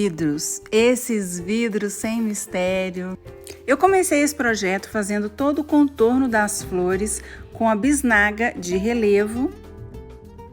vidros, esses vidros sem mistério. Eu comecei esse projeto fazendo todo o contorno das flores com a bisnaga de relevo.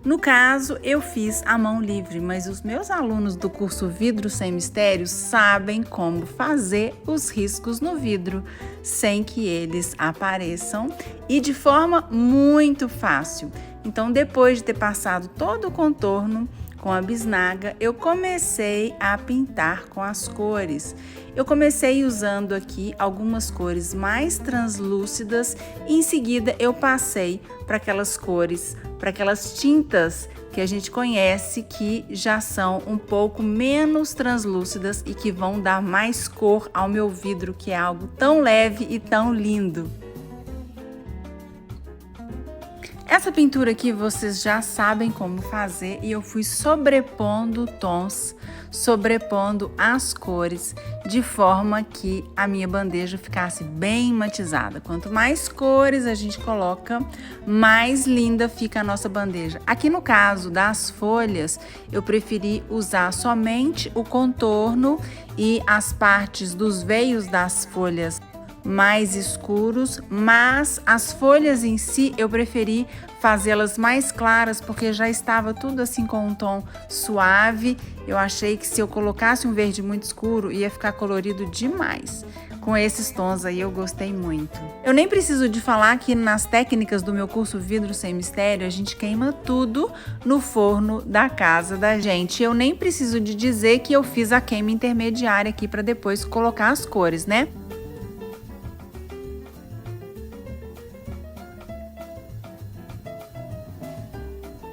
No caso, eu fiz à mão livre, mas os meus alunos do curso Vidro Sem Mistérios sabem como fazer os riscos no vidro sem que eles apareçam e de forma muito fácil. Então, depois de ter passado todo o contorno com a bisnaga, eu comecei a pintar com as cores. Eu comecei usando aqui algumas cores mais translúcidas e em seguida eu passei para aquelas cores, para aquelas tintas que a gente conhece que já são um pouco menos translúcidas e que vão dar mais cor ao meu vidro, que é algo tão leve e tão lindo. Essa pintura aqui vocês já sabem como fazer e eu fui sobrepondo tons, sobrepondo as cores, de forma que a minha bandeja ficasse bem matizada. Quanto mais cores a gente coloca, mais linda fica a nossa bandeja. Aqui no caso das folhas, eu preferi usar somente o contorno e as partes dos veios das folhas mais escuros, mas as folhas em si eu preferi fazê-las mais claras porque já estava tudo assim com um tom suave. Eu achei que se eu colocasse um verde muito escuro ia ficar colorido demais. Com esses tons aí eu gostei muito. Eu nem preciso de falar que nas técnicas do meu curso Vidro Sem Mistério a gente queima tudo no forno da casa da gente. Eu nem preciso de dizer que eu fiz a queima intermediária aqui para depois colocar as cores, né?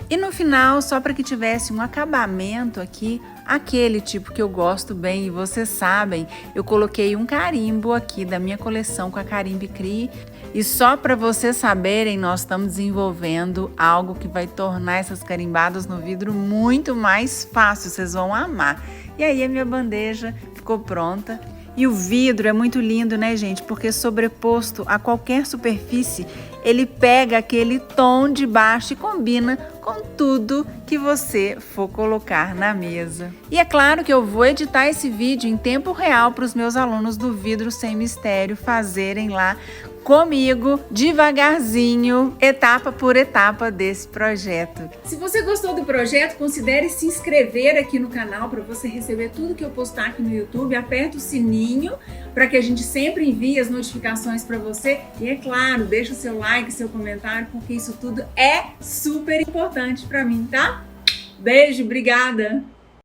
E no final, só para que tivesse um acabamento aqui, aquele tipo que eu gosto bem e vocês sabem, eu coloquei um carimbo aqui da minha coleção com a Carimbe Crie. E só para vocês saberem, nós estamos desenvolvendo algo que vai tornar essas carimbadas no vidro muito mais fácil, vocês vão amar. E aí a minha bandeja ficou pronta. E o vidro é muito lindo, né, gente? Porque sobreposto a qualquer superfície, ele pega aquele tom de baixo e combina com tudo que você for colocar na mesa. E é claro que eu vou editar esse vídeo em tempo real para os meus alunos do Vidro Sem Mistério fazerem lá comigo, devagarzinho, etapa por etapa desse projeto. Se você gostou do projeto, considere se inscrever aqui no canal para você receber tudo que eu postar aqui no YouTube. Aperta o sininho para que a gente sempre envie as notificações para você. E é claro, deixa o seu like, seu comentário, porque isso tudo é super importante para mim, tá? Beijo, obrigada!